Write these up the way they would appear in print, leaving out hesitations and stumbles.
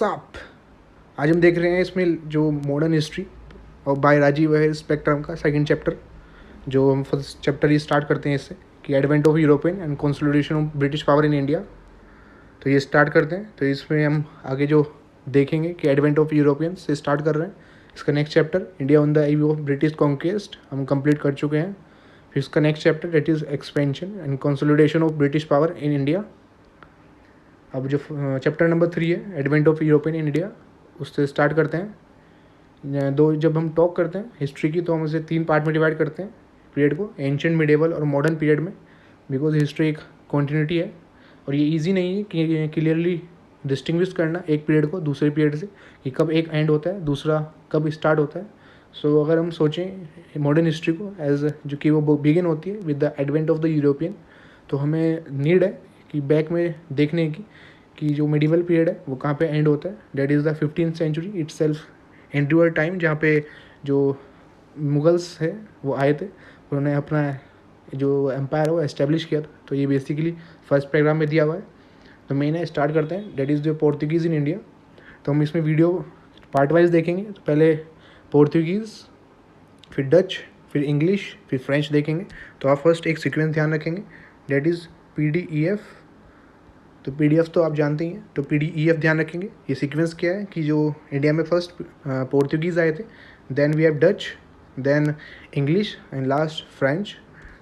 Shop आज हम देख रहे हैं इसमें जो मॉडर्न हिस्ट्री और बाय राजीव है स्पेक्ट्रम का सेकंड चैप्टर। जो हम फर्स्ट चैप्टर ही स्टार्ट करते हैं इससे कि advent of European and consolidation of British power in India. तो ये स्टार्ट करते हैं। तो इसमें हम आगे जो देखेंगे कि एडवेंट ऑफ यूरोपियन से स्टार्ट कर रहे हैं। इसका next chapter India on the eve of British conquest हम कंप्लीट कर चुके हैं। फिर इसका next chapter that is expansion and consolidation of British power in India. अब जो चैप्टर नंबर 3 है advent of European in India, उससे स्टार्ट करते हैं। जब हम टॉक करते हैं हिस्ट्री की तो हम उसे 3 पार्ट में डिवाइड करते हैं पीरियड को, एंशिएंट, मिडिवल और मॉडर्न पीरियड में। बिकॉज हिस्ट्री एक कॉन्टिन्यूटी है और ये इजी नहीं है कि क्लियरली डिस्टिंग्विश करना एक पीरियड को दूसरे पीरियड से, कि कब एक एंड होता है दूसरा कब स्टार्ट होता है। सो अगर हम सोचें मॉडर्न हिस्ट्री को एज जो कि वो बिगिन होती है with the advent of the European, तो हमें नीड है कि बैक में देखने की कि जो मिडिवल पीरियड है वो कहाँ पे एंड होता है। That is the 15th century itself endure time, जहाँ पे जो मुगल्स है वो आए थे, उन्होंने अपना जो एम्पायर है वो एस्टेब्लिश किया था। तो ये बेसिकली फर्स्ट पैराग्राफ में दिया हुआ है। तो मेन है स्टार्ट करते हैं that is the Portuguese in India. तो हम इसमें वीडियो पार्ट वाइज देखेंगे। तो पहले पोर्तुगीज़, फिर डच, फिर इंग्लिश, फिर फ्रेंच देखेंगे। तो आप फर्स्ट एक सीक्वेंस ध्यान रखेंगे दैट इज़ PDEF। तो PDF तो आप जानते ही हैं, तो PDEF ध्यान रखेंगे। ये सीक्वेंस क्या है कि जो इंडिया में फर्स्ट पोर्तुगीज़ आए थे, then we have Dutch, then English and last French.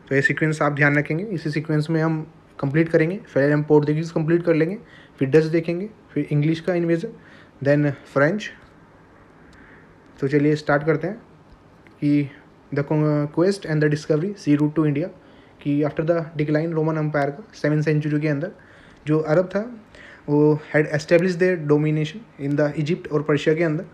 तो ये सीक्वेंस आप ध्यान रखेंगे। इसी सीक्वेंस में हम कंप्लीट करेंगे। पहले हम पोर्तुगीज़ कंप्लीट कर लेंगे, फिर डच देखेंगे, फिर इंग्लिश का इन्वेजन, देन फ्रेंच। तो चलिए स्टार्ट करते हैं कि the quest and the discovery sea route to India, कि after the decline Roman Empire का 7th सेंचुरी के अंदर जो अरब था वो had establish their domination in the Egypt और पर्शिया के अंदर।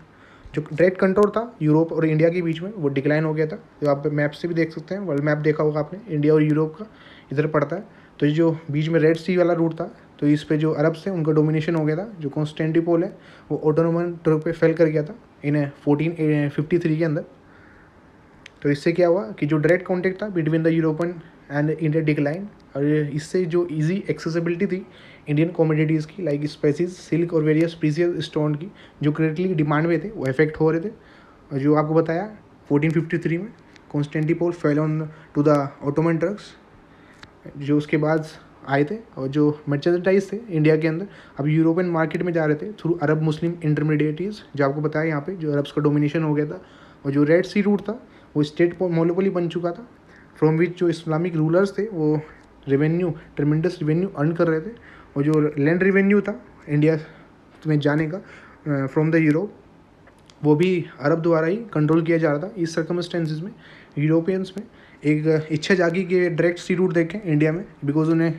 जो डायरेक्ट कंट्रोल था यूरोप और इंडिया के बीच में वो डिक्लाइन हो गया था। तो आप मैप से भी देख सकते हैं, वर्ल्ड मैप देखा होगा आपने, इंडिया और यूरोप का इधर पड़ता है। तो ये जो बीच में रेड सी वाला रूट था, तो इस पे जो अरब थे उनका डोमिनेशन हो गया था। जो कॉन्स्टेंटिनोपल है वो ऑटोनोमन तुर्क पे फेल कर गया था इन 1453 के अंदर। तो इससे क्या हुआ कि जो डायरेक्ट कॉन्टेक्ट था between the European and India decline, और इससे जो इजी एक्सेसिबिलिटी थी इंडियन कमोडिटीज़ की लाइक स्पाइसेस, सिल्क और वेरियस प्रीशियस स्टोन की जो ग्रेटली डिमांड में थे वो इफेक्ट हो रहे थे। और जो आपको बताया 1453 में Constantinople fell on to the Ottoman Turks, जो उसके बाद आए थे और जो मर्चेंडाइज थे इंडिया के अंदर अब यूरोपियन मार्केट में जा रहे थे थ्रू अरब मुस्लिम इंटरमीडिएटीज़, जो आपको बताया यहाँ पे जो अरब्स का डोमिनेशन हो गया था। और जो रेड सी रूट था वो स्टेट मोनोपोली बन चुका था, फ्रॉम विच जो इस्लामिक रूलर्स थे वो रेवेन्यू, ट्रमेंडस रेवेन्यू अर्न कर रहे थे। और जो लैंड रेवेन्यू था इंडिया में जाने का फ्रॉम द यूरोप, वो भी अरब द्वारा ही कंट्रोल किया जा रहा था। इस सर्कमस्टेंसेस में यूरोपियंस में एक इच्छा जागी कि डायरेक्ट सी रूट देखें इंडिया में, बिकॉज उन्हें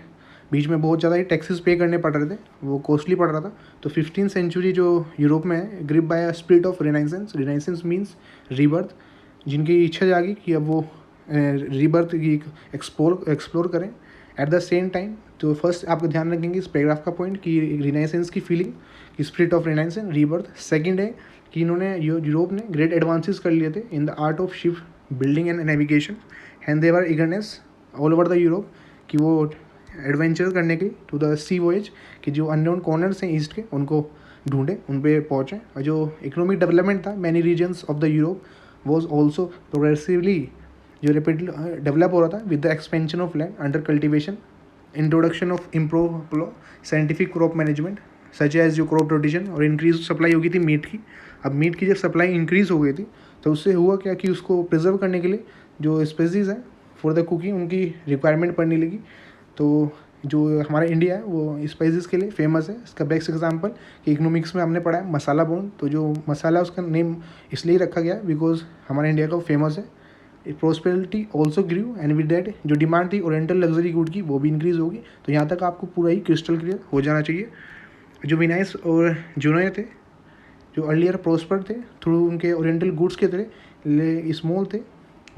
बीच में बहुत ज़्यादा ही टैक्सेस पे करने पड़ रहे थे, वो कॉस्टली पड़ रहा था। तो 15th सेंचुरी जो यूरोप में है grip by a spirit of renaissance, renaissance means rebirth, जिनकी इच्छा जागी कि अब वो रीबर्थ की एक्सप्लोर करें। एट द सेम टाइम तो फर्स्ट आपको ध्यान रखेंगे इस पैराग्राफ का पॉइंट कि रिनाइसेंस की फीलिंग, कि spirit of renaissance, rebirth. Second है कि इन्होंने यूरोप ने ग्रेट एडवांसेस कर लिए थे in the art of ship building and navigation, and their eagerness all over the Europe कि वो एडवेंचर करने के टू द सी वॉयज, कि जो अननोन कॉर्नर्स हैं ईस्ट के उनको ढूंढें, उन पर पहुँचें। और जो इकोनॉमिक डेवलपमेंट था many reasons of the Europe was also progressively जो रेपिडली डेवलप हो रहा था with the expansion of land under cultivation, introduction of improve scientific crop management such as जो क्रॉप रोटेशन, और इंक्रीज सप्लाई हो गई थी मीट की। अब मीट की जब सप्लाई इंक्रीज हो गई थी तो उससे हुआ क्या कि उसको प्रिजर्व करने के लिए जो स्पेसीज हैं फॉर द कुकिंग उनकी रिक्वायरमेंट पड़ने लगी। तो जो हमारा इंडिया है वो स्पाइसेस के लिए फेमस है। इसका बेस्ट एग्जांपल कि इकोनॉमिक्स में हमने पढ़ा है मसाला बोन, तो जो मसाला उसका नेम इसलिए रखा गया बिकॉज हमारा इंडिया का फेमस है। Prosperity also grew and with that जो डिमांड थी ओरिएंटल लग्जरी गुड की वो भी इंक्रीज होगी। तो यहाँ तक आपको पूरा ही क्रिस्टल क्लियर हो जाना चाहिए। जो विनाइस और जुनोय थे जो अर्लियर प्रोस्पर थे थ्रू उनके ओरिएंटल गुड्स के तरह स्मॉल थे,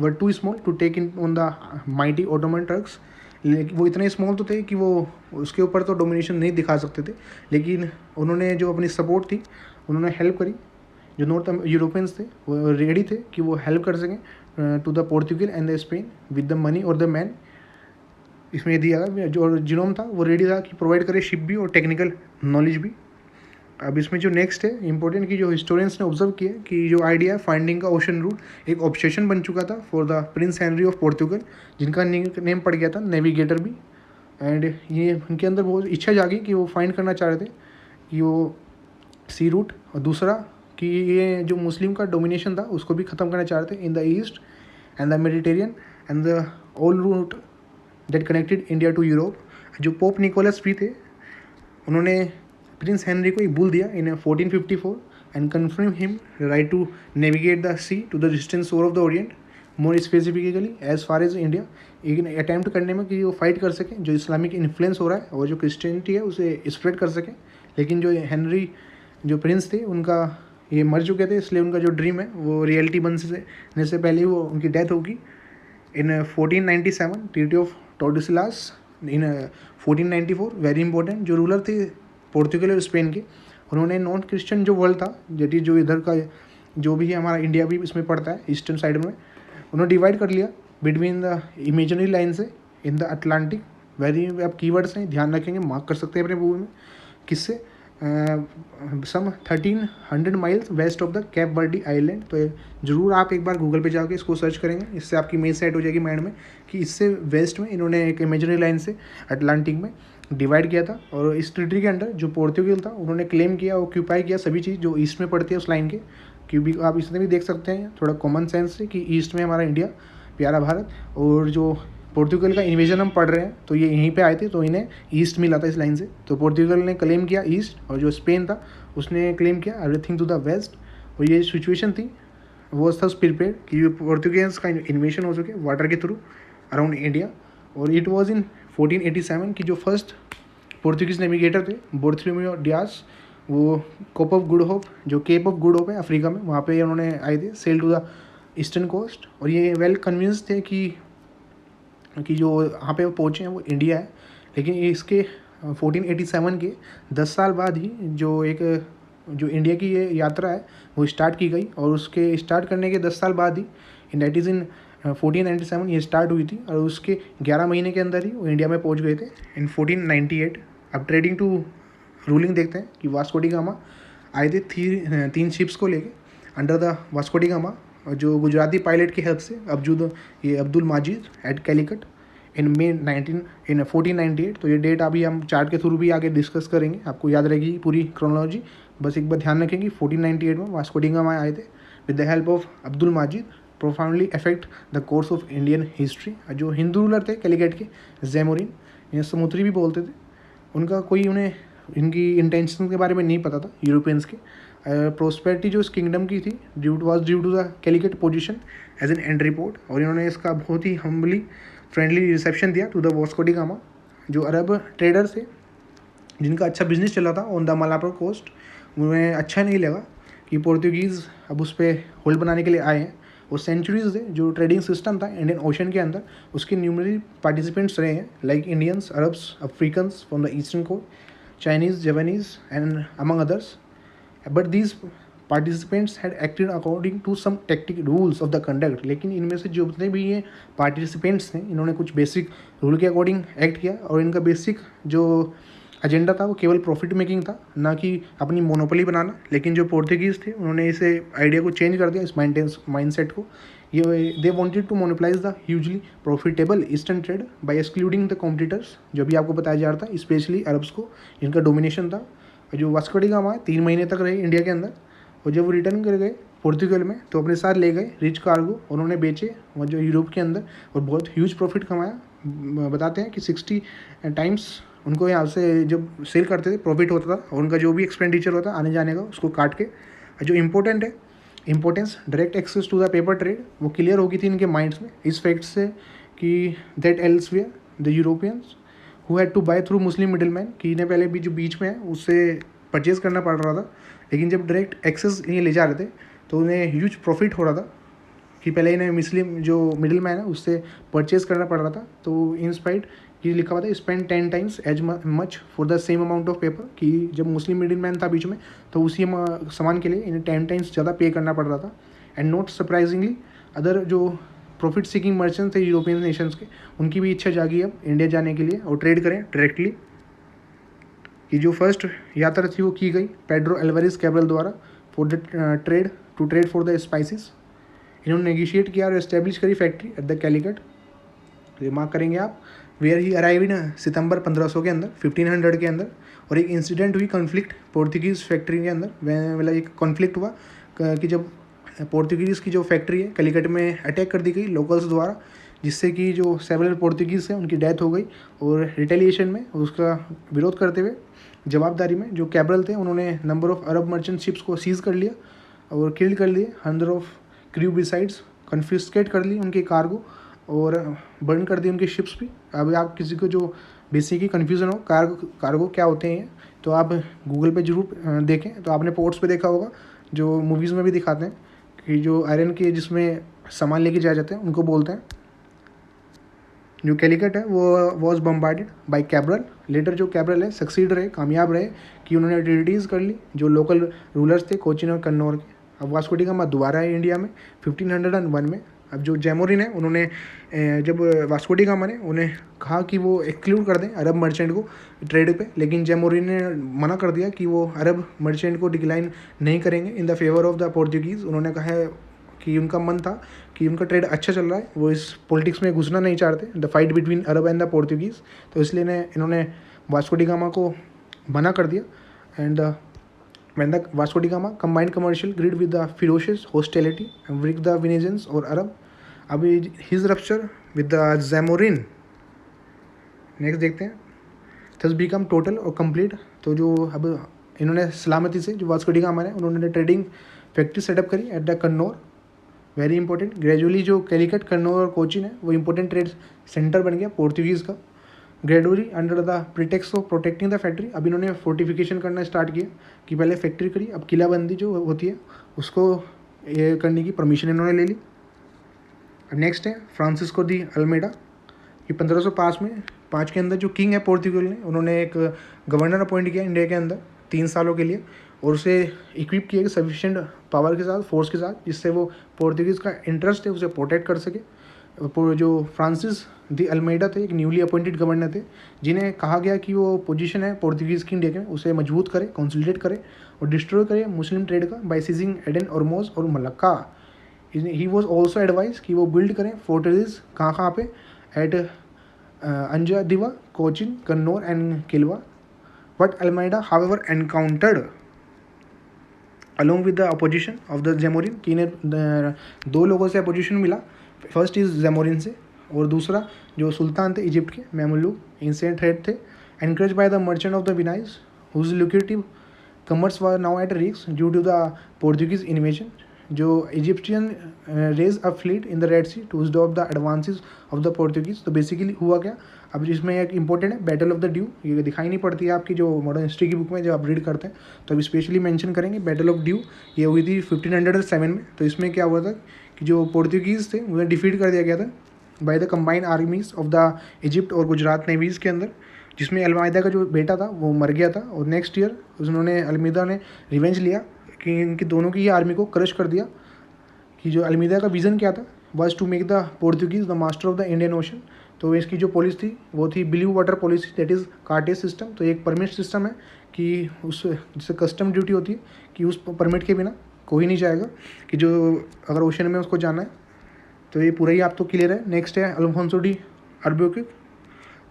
were too small to take in on the mighty Ottoman Turks. वो इतने स्मॉल तो थे कि वो उसके ऊपर तो डोमिनेशन नहीं दिखा सकते थे, लेकिन उन्होंने जो अपनी सपोर्ट थी उन्होंने हेल्प करी। जो नॉर्थ यूरोपियंस थे वो रेडी थे कि वो हेल्प कर सकें to the Portugal and the Spain with the money और द मैन। इसमें दिया जो जिनोम था वो रेडी था कि प्रोवाइड करे शिप भी और टेक्निकल नॉलेज भी। अब इसमें जो नेक्स्ट है इंपॉर्टेंट, की जो हिस्टोरियंस ने ऑब्जर्व किया कि जो आइडिया फाइंडिंग का ओशन रूट एक ऑब्सेशन बन चुका था for the Prince Henry of Portugal, जिनका नेम पड़ गया था नेविगेटर भी। एंड ये उनके अंदर बहुत इच्छा जागी कि वो फाइंड करना चाह रहे थे कि वो सी रूट, और दूसरा कि ये जो मुस्लिम का डोमिनेशन था उसको भी ख़त्म करना चाह रहे थे in the east and the Mediterranean and the all route that connected India to Europe. जो पोप निकोलस भी थे, उन्होंने प्रिंस हेनरी को एक बुल दिया in 1454 and confirm him right to navigate the sea to the distant shore of the orient, more specifically as far as India. एक attempt करने में कि वो फाइट कर सकें जो इस्लामिक इन्फ्लुएंस हो रहा है और जो क्रिश्चियनिटी है उसे स्प्रेड कर सकें। लेकिन जो हेनरी जो प्रिंस थे उनका ये मर चुके थे, इसलिए उनका जो ड्रीम है वो रियलिटी बनने से पहले वो उनकी डेथ होगी in 1497 treaty of Tordesillas. In 1494 very important, जो रूलर थे पोर्तुगल और स्पेन के, उन्होंने नॉन क्रिश्चियन जो वर्ल्ड था, जेट जो इधर का जो भी है हमारा इंडिया भी इसमें पड़ता है ईस्टर्न साइड में, उन्होंने डिवाइड कर लिया बिटवीन द इमेजनरी लाइन से इन द अटलांटिक। वेरी आप कीवर्ड्स हैं, ध्यान रखेंगे, मार्क कर सकते हैं अपने बुक में, किससे some 1300 miles west of the Cape Verde island. तो ज़रूर आप एक बार गूगल पे जाके इसको सर्च करेंगे, इससे आपकी इमेज सेट हो जाएगी माइंड में कि इससे वेस्ट में इन्होंने एक इमेजनरी लाइन से अटलांटिक में डिवाइड किया था। और इस ट्रीटी के अंडर जो पोर्तुगल था उन्होंने क्लेम किया, ऑक्यूपाई किया सभी चीज़ जो ईस्ट में पड़ती है उस लाइन के, क्योंकि आप इसमें भी देख सकते हैं थोड़ा कॉमन सेंस से कि ईस्ट में हमारा इंडिया, प्यारा भारत, और जो पोर्तुगल का इन्वेजन हम पढ़ रहे हैं तो ये यहीं पे आए थे, तो इन्हें ईस्ट मिला था इस लाइन से। तो पोर्तुगल ने क्लेम किया ईस्ट, और जो स्पेन था उसने क्लेम किया एवरीथिंग टू द वेस्ट। और ये सिचुएशन थी वो था प्रिपेयर कि पोर्तुगेज का इन्वेशन हो सके वाटर के थ्रू अराउंड इंडिया। और इट वॉज इन 1487 की जो फर्स्ट पोर्तुगीज नेविगेटर थे बार्थोलोमेओ डियास, वो केप ऑफ गुड होप, जो केप ऑफ गुड होप है अफ्रीका में, वहाँ पे उन्होंने आए थे, sail to the eastern coast. और ये वेल कन्विंस थे कि जो वहाँ पे पहुँचे हैं वो इंडिया है। लेकिन इसके 1487 के 10 साल बाद ही जो इंडिया की ये यात्रा है वो स्टार्ट की गई, और उसके स्टार्ट करने के 10 साल बाद ही दैट इज़ इन 1497 ये स्टार्ट हुई थी, और उसके 11 महीने के अंदर ही वो इंडिया में पहुँच गए थे इन 1498। अब ट्रेडिंग टू रूलिंग देखते हैं कि वास्को डी गामा आए थे 3 शिप्स को लेके under the Vasco da Gama, जो गुजराती पायलट की हेल्प से अब्दुल माजिद एट कैलिकट इन 1498। तो ये डेट अभी हम चार्ट के थ्रू भी आगे डिस्कस करेंगे, आपको याद रहेगी पूरी क्रोनोलॉजी, बस एक बार ध्यान रखेंगे 1498 में वास्को डी गामा आए थे with the help of Abdul Majid, profoundly affect the course of Indian history. जो हिंदू रूलर थे कैलिकट के जैमोरिन, इन्हें समुद्री भी बोलते थे, उनका कोई उन्हें इनकी इंटेंशन के बारे में नहीं पता था यूरोपियंस के। प्रोस्पेरिटी जो इस किंगडम की थी was due to the Calicut position as an entry port, और इन्होंने इसका बहुत ही हम्बली फ्रेंडली रिसेप्शन दिया to the Vasco da Gama, जो अरब ट्रेडर्स थे जिनका अच्छा बिजनेस चला था ऑन द मलापर कोस्ट। उन्हें अच्छा नहीं लगा कि पोर्तुगीज़ अब उस पर होल्ड बनाने के लिए आए हैं। वो सेंचुरीज से जो ट्रेडिंग सिस्टम था इंडियन ओशन के अंदर, उसके न्यूमररी पार्टिसिपेंट्स रहे हैं like Indians, Arabs, Africans from the eastern coast, Chinese, Japanese and among others. But these participants had acted according to some tactic rules of the conduct. लेकिन इनमें से जो जितने भी ये पार्टिसिपेंट्स थे इन्होंने कुछ बेसिक रूल के अकॉर्डिंग एक्ट किया, और इनका बेसिक जो एजेंडा था वो केवल प्रॉफिट मेकिंग था, ना कि अपनी मोनोपोली बनाना। लेकिन जो पोर्तुगीज़ थे उन्होंने इसे आइडिया को चेंज कर दिया, इस माइंडसेट को। ये they wanted to monopolise the hugely profitable eastern trade by excluding the competitors, जो भी आपको बताया जा रहा था, स्पेशली अरब्स को इनका डोमिनेशन था। जो वास्को डी गामा 3 महीने तक रहे इंडिया के अंदर, और जब वो रिटर्न कर गए पोर्तुगल में तो अपने साथ ले गए रिच कार्गो, उन्होंने बेचे और जो यूरोप के अंदर, और बहुत ह्यूज प्रॉफिट कमाया। बताते हैं कि 60 टाइम्स उनको यहाँ से जब सेल करते थे प्रॉफिट होता था, और उनका जो भी एक्सपेंडिचर होता आने जाने का उसको काट के। जो इम्पोर्टेंट है importance direct access to the pepper trade, वो क्लियर हो गई थी इनके माइंड्स में इस फैक्ट से कि that elsewhere the Europeans who had to buy through Muslim middle man, कि इन्हें पहले भी जो बीच में है उससे परचेज़ करना पड़ रहा था। लेकिन जब डायरेक्ट एक्सेस ये ले जा रहे थे तो उन्हें ह्यूज प्रॉफिट हो रहा था, कि पहले इन्हें मुस्लिम जो मिडिल मैन है उससे परचेज़ करना पड़ रहा था। तो इन स्पाइट ये लिखा हुआ था spend 10 times as much for the same amount of pepper, कि जब मुस्लिम मिडिल मैन था बीच में तो उसी सामान के लिए इन्हें 10 टाइम्स ज़्यादा पे करना पड़ रहा था। एंड नॉट सरप्राइजिंगली अदर जो प्रॉफिट सीकिंग मर्चेंट्स थे यूरोपियन नेशंस के, उनकी भी इच्छा जागी अब इंडिया जाने के लिए और ट्रेड करें डायरेक्टली। कि जो फर्स्ट यात्रा थी वो की गई पेड्रो एल्वारेज कैब्रल द्वारा for the trade for the spices. इन्होंने नेगोशिएट किया और इस्टेब्लिश करी फैक्ट्री एट द कैलिकट, ये मार्क करेंगे आप। वेयर ही अराइव इन सितंबर 1500 के अंदर, 1500 के अंदर। और एक इंसिडेंट हुई कॉन्फ्लिक्ट पोर्तुगीज़ फैक्ट्री के अंदर, मतलब एक कॉन्फ्लिक्ट हुआ कि जब पोर्तुगीज़ की जो फैक्ट्री है कैलिकट में अटैक कर दी गई लोकल्स द्वारा, जिससे कि जो सेवरल पोर्तुगीज़ हैं उनकी डेथ हो गई। और रिटेलिएशन में उसका विरोध करते हुए जवाबदारी में जो कैब्रल थे उन्होंने number of Arab merchant ships को सीज कर लिया और किल कर लिए। 100 ऑफ क्रू बिसाइड्स कन्फिस्केट कर ली उनके कार्गो और बर्न कर दी उनकी शिप्स भी। अब आप किसी को जो बेसिकली कन्फ्यूज़न हो कार्गो क्या होते हैं, तो आप गूगल पे जरूर देखें। तो आपने पोर्ट्स पे देखा होगा, जो मूवीज़ में भी दिखाते हैं कि जो आयरन के जिसमें सामान लेके जाए जाते हैं उनको बोलते हैं। जो कैलिकट है वो was bombarded by Cabral. Later जो कैब्रल है सक्सीड रहे, कामयाब रहे कि उन्होंने ट्रीटीज़ कर ली जो लोकल रूलर्स थे कोचिन और कन्नौर के। अब वास्को डी गामा दोबारा है इंडिया में 1501 में। अब जो जैमोरिन है उन्होंने जब वास्को डी गामा ने उन्हें कहा कि वो एक्सक्लूड कर दें अरब मर्चेंट को ट्रेड पे, लेकिन जैमोरिन ने मना कर दिया कि वो अरब मर्चेंट को डिक्लाइन नहीं करेंगे in the favour of the Portuguese. उन्होंने कहा है कि उनका मन था कि उनका ट्रेड अच्छा चल रहा है, वो इस पॉलिटिक्स में घुसना नहीं चाहते, the fight between Arab and the Portuguese. तो इसलिए इन्होंने वास्को डी गामा को मना कर दिया। And when the Vasco da Gama combined commercial grid with the ferocious hostility and with the Venetians or Arab, अभी his rupture with the Zamorin next देखते हैं thus become total और complete। तो जो अब इन्होंने सलामती से जो वास्को डी गामा ने उन्होंने ट्रेडिंग फैक्ट्री सेटअप करी at the Cannanore, very important. Gradually जो कैलिकट कन्नौर और कोचिन है वो इंपॉर्टेंट ट्रेड सेंटर बन गया पोर्तुगीज़ का। Gradually under the pretext of protecting the factory, अब इन्होंने फोर्टिफिकेशन करना स्टार्ट किया कि पहले फैक्ट्री करी, अब किलाबंदी जो होती है उसको ये करने की परमिशन इन्होंने ले ली। नेक्स्ट है फ्रांसिस्को दी अल्मेडा, ये 1505 के अंदर जो किंग है पोर्तुगल ने उन्होंने एक गवर्नर अपॉइंट किया इंडिया के अंदर 3 सालों के लिए, और उसे इक्विप किया सफिशिएंट पावर के साथ, फोर्स के साथ, जिससे वो पोर्तुगीज़ का इंटरेस्ट है उसे प्रोटेक्ट कर सके। जो फ्रांसिस दी अल्मेडा थे एक न्यूली अपॉइंटेड गवर्नर थे, जिन्हें कहा गया कि वो पोजीशन है पोर्तुगीज़ की इंडिया के उसे मजबूत करे, कंसोलिडेट करे और डिस्ट्रॉय करे मुस्लिम ट्रेड का बाय सीजिंग एडन, ऑर्मोज और Malacca. He was also advise कि वो बिल्ड करें फोर्ट्रेसेस कहाँ पे, at Anjadiva, Cochin, Cannanore and Kilwa. But Almeida however encountered along with the opposition of the Zamorin, कि इन्हें 2 लोगों से अपोजिशन मिला, फर्स्ट इज़ जैमोरिन से और दूसरा जो सुल्तान थे इजिप्ट के मेमुलुक, इनसे थ्रेट थे। Encourage by the merchant of the Venice whose lucrative commerce were now at risk due to the Portuguese invasion. जो Egyptian raise a fleet in the Red Sea to stop the advances of the Portuguese. तो basically हुआ क्या, अब जिसमें एक important है battle of the due, ये दिखाई नहीं पड़ती है आपकी जो मॉडर्न हिस्ट्री की बुक में जब आप रीड करते हैं, तो अब स्पेशली मेंशन करेंगे बैटल ऑफ ड्यू, ये हुई थी 1507 में। तो इसमें क्या हुआ था कि जो पोर्तुगीज़ थे उन्हें डिफीट कर दिया गया था by the combined आर्मीज of the Egypt और गुजरात नेवीज़ के अंदर, जिसमें अलमाइदा का जो बेटा था वो मर गया था। और नेक्स्ट ईयर उन्होंने अलमीदा ने रिवेंज लिया कि इनकी दोनों की ही आर्मी को क्रश कर दिया। कि जो अलमीदा का विज़न क्या था, was to make the Portuguese the master of the Indian Ocean. तो इसकी जो पॉलिसी थी वो थी blue water policy, that is cartaz system. तो एक परमिट सिस्टम है कि उस जिससे कस्टम ड्यूटी होती है कि उस परमिट के बिना कोई नहीं जाएगा, कि जो अगर ओशन में उसको जाना है। तो ये पूरा ही आप तो क्लियर है। नेक्स्ट है अल्फोंसो डी अल्बुकर्क,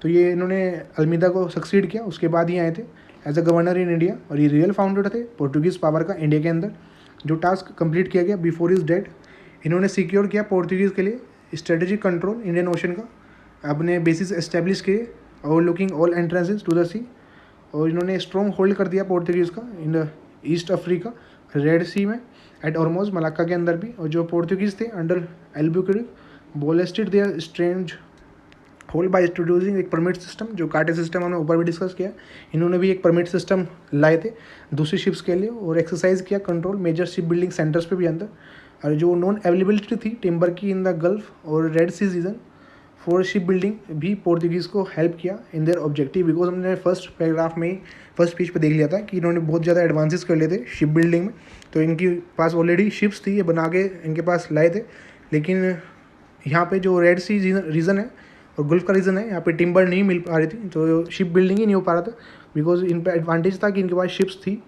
तो ये इन्होंने अलमीदा को सक्सीड किया, उसके बाद ही आए थे as a governor in India, और ये रियल फाउंडर थे पोर्तुगीज़ पावर का इंडिया के अंदर। जो टास्क कंप्लीट किया गया बिफोर इज डेड, इन्होंने सिक्योर किया पोर्तुगीज़ के लिए स्ट्रेटेजिक कंट्रोल इंडियन ओशन का, अपने बेसिस एस्टेब्लिश किए overlooking all entrances to the sea, और इन्होंने स्ट्रॉन्ग होल्ड कर दिया पोर्तुगीज़ का in the East Africa, Red Sea में, एट ऑर्मोज, मलाक्का के अंदर भी। और जो पोर्तुगीज़ थे under Albuquerque bolstered their strong hold by introducing एक परमिट सिस्टम, जो कार्टे सिस्टम हमने ऊपर भी डिस्कस किया। इन्होंने भी एक परमिट सिस्टम लाए थे दूसरी शिप्स के लिए, और एक्सरसाइज किया control measure ship building centres पे भी अंदर। और जो नॉन अवेलेबिलिटी थी टिम्बर की इन द गल्फ और Red Sea region for ship building भी पोर्तुगीज़ को हेल्प किया इन देयर ऑब्जेक्टिव, बिकॉज हमने फर्स्ट पैराग्राफ में ही फर्स्ट पेज पे देख लिया था कि इन्होंने बहुत ज़्यादा एडवांसेस कर लिए थे शिप बिल्डिंग में। तो इनके पास ऑलरेडी शिप्स थी, ये बना के इनके पास लाए थे, लेकिन यहाँ पे जो रेड सी रीजन है और गल्फ का रीज़न है, यहाँ पे टिम्बर नहीं मिल पा रही थी, तो शिप बिल्डिंग ही नहीं हो पा रहा था, बिकॉज इन पर एडवांटेज था कि इनके पास शिप्स थी।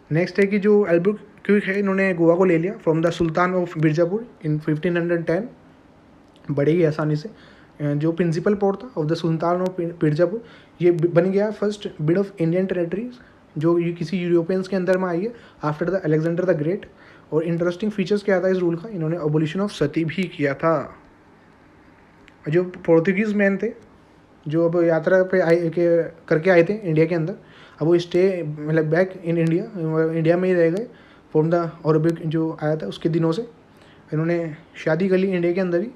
नेक्स्ट है कि जो अल्बुक्विक है, इन्होंने गोवा को ले लिया from the sultan of Mirzapur in 1510, बड़े ही आसानी से। जो प्रिंसिपल पोर्ट था of the sultan of Mirzapur, ये बन गया first bit of Indian territories जो ये किसी यूरोपियंस के अंदर में आई है after the Alexander the great. और इंटरेस्टिंग फीचर्स क्या था इस रूल का, इन्होंने अबोलिशन ऑफ सती भी किया था। जो पोर्तुगीज़ मैन थे जो अब यात्रा पे आए करके आए थे इंडिया के अंदर, अब वो स्टे मतलब बैक इन इंडिया में ही रह गए फ्रॉम द अरबिक जो आया था उसके दिनों से। इन्होंने शादी कर ली इंडिया के अंदर ही।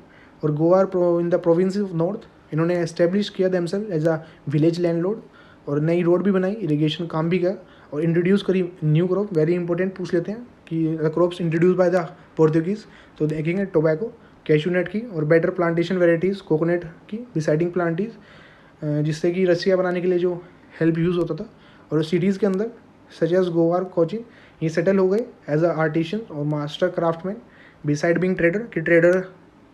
और Goa in the province of north इन्होंने एस्टेब्लिश किया themselves as a village landlord, और नई रोड भी बनाई, इरीगेशन काम भी किया, और इंट्रोड्यूस करी न्यू क्रॉप। वेरी इंपॉर्टेंट पूछ लेते हैं कि the crops introduce by the Portuguese, तो देखेंगे टोबैको, कैशू नट की, और बेटर प्लांटेशन वेराइटीज़ कोकोनट की, डिसाइडिंग प्लांटीज, जिससे कि रस्सियाँ बनाने के लिए जो हेल्प यूज़ होता था। और सिटीज़ के अंदर सच एज गोवा और कोचिन ये सेटल हो गए एज अ आर्टिशन और master craftsman, beside being trader, कि ट्रेडर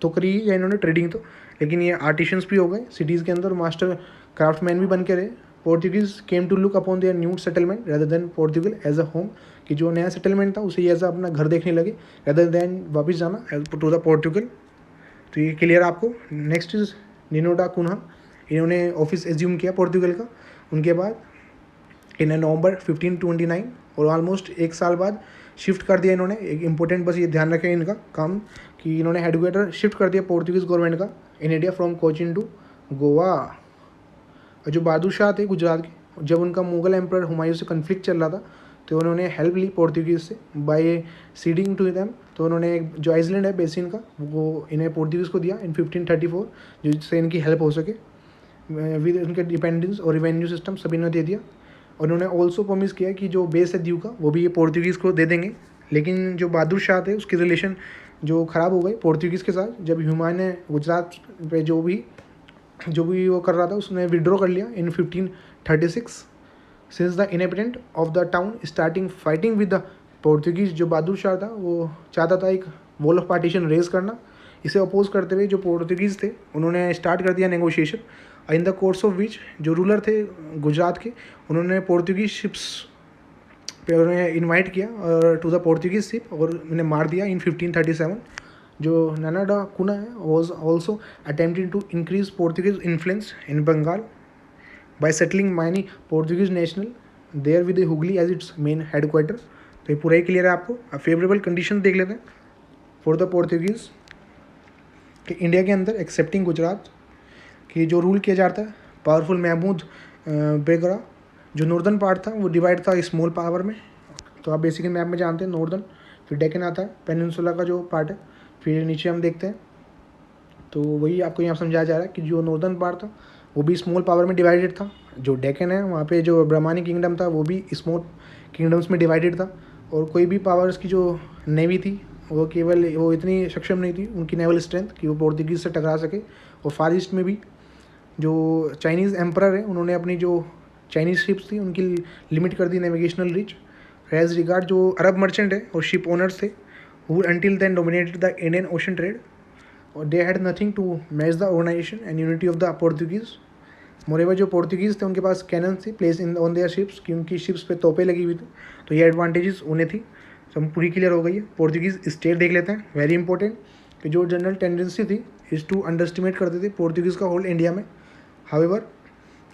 तो करी या इन्होंने ट्रेडिंग तो, लेकिन ये आर्टिशंस भी हो गए सिटीज़ के अंदर, मास्टर क्राफ्टमैन भी बन के रहे। Portuguese came to look upon their new settlement rather than Portugal as a home, कि जो नया सेटलमेंट था उसे ये ऐसा अपना घर देखने लगे रेदर देन वापस जाना टू द पोर्तुगल। तो ये क्लियर आपको। नेक्स्ट इज निनो डा कुन्हा, इन्होंने ऑफिस एज्यूम किया पोर्तुगल का उनके बाद इन नवंबर 1529, और ऑलमोस्ट एक साल बाद शिफ्ट कर दिया इन्होंने। एक इंपॉर्टेंट बस ये ध्यान रखें इनका काम कि इन्होंने हेडक्वार्टर शिफ्ट कर दिया पोर्तुगीज़ गवर्नमेंट का in India from Cochin to Goa. और जो बहादुर शाह थे गुजरात के, जब उनका मुगल एम्पर हुमायूं से कन्फ्लिक्ट चल रहा था तो उन्होंने हेल्प ली पोर्तुगीज़ से बाय सीडिंग टू देम। तो उन्होंने जो आइसलैंड है बेसिन का वो इन्हें पोर्तुगीज़ को दिया इन 1534, जिससे इनकी हेल्प हो सके विद उनके डिपेंडेंस और रिवेन्यू सिस्टम सभी ने दे दिया। और उन्होंने ऑल्सो प्रॉमिस किया कि जो बेस है द्वीप का वो भी ये पोर्तुगीज़ को दे देंगे। लेकिन जो बहादुर शाह थे उसके रिलेशन जो ख़राब हो गए पोर्तुगीज़ के साथ, जब हुमायूं ने गुजरात पे जो भी वो कर रहा था उसने विड्रॉ कर लिया इन 1536। Since the inhabitant of the town starting fighting with the Portuguese, जो बहादुर शाह था वो चाहता था एक वॉल ऑफ पार्टीशन रेज करना। इसे अपोज करते हुए जो पोर्तुगीज़ थे उन्होंने स्टार्ट कर दिया negotiation, in the course of which जो रूलर थे गुजरात के उन्होंने पोर्तुगीज शिप्स पे उन्हें इन्वाइट किया और टू द पोर्तुगीज शिप, और उन्हें मार दिया इन 1537। जो नाना डा कुना है was also attempting to increase Portuguese influence in Bengal by settling many Portuguese national there with Hooghly as its main headquarter. तो ये पूरा ही क्लियर है आपको। फेवरेबल कंडीशन देख लेते हैं फॉर द पोर्तुगीज कि इंडिया के अंदर एक्सेप्टिंग गुजरात कि जो रूल किया जाता है पावरफुल महमूद बेगरा। जो नॉर्दर्न पार्ट था वो डिवाइड था स्मॉल पावर में, तो आप बेसिकली मैप में जानते हैं नॉर्दर्न, फिर डेक्कन आता है पेनिनसुला का जो पार्ट है, फिर नीचे हम देखते हैं तो वही आपको यहाँ समझाया जा रहा है कि जो नॉर्दर्न पार्ट था वो भी स्मॉल पावर में डिवाइडेड था। जो डेक्कन है वहाँ पे जो ब्रह्मानी किंगडम था वो भी स्मॉल किंगडम्स में डिवाइडेड था, और कोई भी पावर्स की जो नेवी थी वो केवल वो इतनी सक्षम नहीं थी उनकी नेवल स्ट्रेंथ कि वो पोर्तुगीज़ से टकरा सके। और फार ईस्ट में भी जो चाइनीज़ एम्परर है उन्होंने अपनी जो चाइनीज़ शिप्स थी उनकी लिमिट कर दी नेविगेशनल रीच एज रिगार्ड जो अरब मर्चेंट है और शिप ओनर्स थे who until then dominated the Indian Ocean trade, और they had nothing to match the organisation and unity of the Portuguese. Moreover जो पोर्तुगीज़ थे उनके पास कैनन थी placing on their ships, कि उनकी शिप्स पे तोपें लगी हुई थी, तो ये एडवांटेजेस उन्हें थी। तो हम पूरी क्लियर हो गई है। पोर्तुगीज़ स्टेट देख लेते हैं, वेरी इंपॉर्टेंट, कि जो जनरल टेंडेंसी थी इज़ टू अंडरस्टिमेट करते थे पोर्तुगीज़ का होल्ड इंडिया में। हाउएवर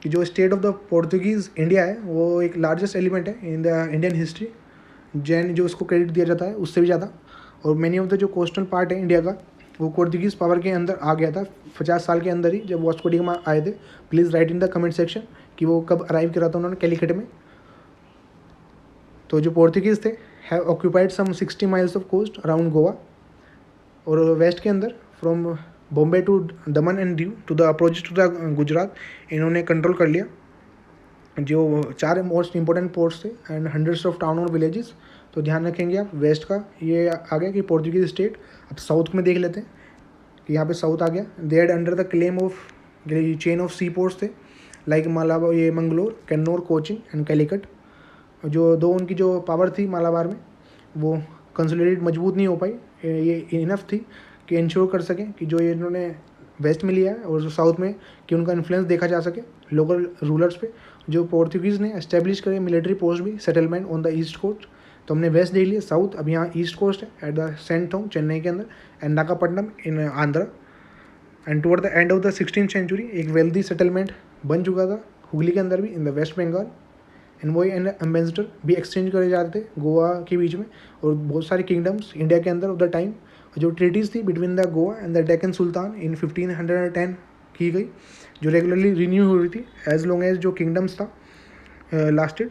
कि जो state of the Portuguese India है वो एक लार्जेस्ट एलिमेंट है in the Indian history, Jain जो उसको क्रेडिट दिया जाता है उससे भी ज़्यादा। और मैनी ऑफ द जो कोस्टल पार्ट है इंडिया का वो पोर्तुगीज़ पावर के अंदर आ गया था 50 साल के अंदर ही, जब वास्को डी गामा आए थे। Please write in the comment section कि वो कब अराइव करा था उन्होंने कैलिकट में। तो जो पोर्तुगीज़ थे have occupied some 60 miles of coast around Goa, और वेस्ट के अंदर from Bombay to Daman and Diu to the approach to the Gujarat इन्होंने कंट्रोल कर लिया। जो 4 मोस्ट इंपॉर्टेंट पोर्ट्स थे एंड हंड्रेड्स ऑफ टाउन और विलेजेस। तो ध्यान रखेंगे आप वेस्ट का ये आ गया कि पोर्तुगीज स्टेट। अब साउथ में देख लेते हैं कि यहाँ पे साउथ आ गया। They had under the claim of chain of sea ports थे लाइक मालाबार, ये मंगलोर, कन्नौर, कोचिन एंड कैलिकट। जो दो उनकी जो पावर थी मालाबार में वो कंसोलिडेट मजबूत नहीं हो पाई, ये इनफ थी कि इंश्योर कर सकें कि जो ये इन्होंने वेस्ट में लिया है और जो साउथ में कि उनका इन्फ्लुएंस देखा जा सके लोकल रूलर्स पे। जो पोर्तुगीज़ ने एस्टेब्लिश करे मिलिट्री पोस्ट भी settlement on the east coast. तो हमने वेस्ट देख लिया, साउथ अब यहाँ ईस्ट कोस्ट है एट द सेंटोंग चेन्नई के अंदर and Nagapattinam in Andhra. And toward the end of the 16th century एक वेल्दी सेटलमेंट बन चुका था हुगली के अंदर भी in the West Bengal. Envoy and ambassador भी एक्सचेंज करे जाते थे गोवा के बीच में, और बहुत सारी किंगडम्स इंडिया के अंदर ऑफ द टाइम। जो ट्रीटीज़ थी between the Goa and the Deccan sultan in 1510 की गई, जो रेगुलरली रिन्यू हो रही थी एज लॉन्ग एज जो किंगडम्स था lasted.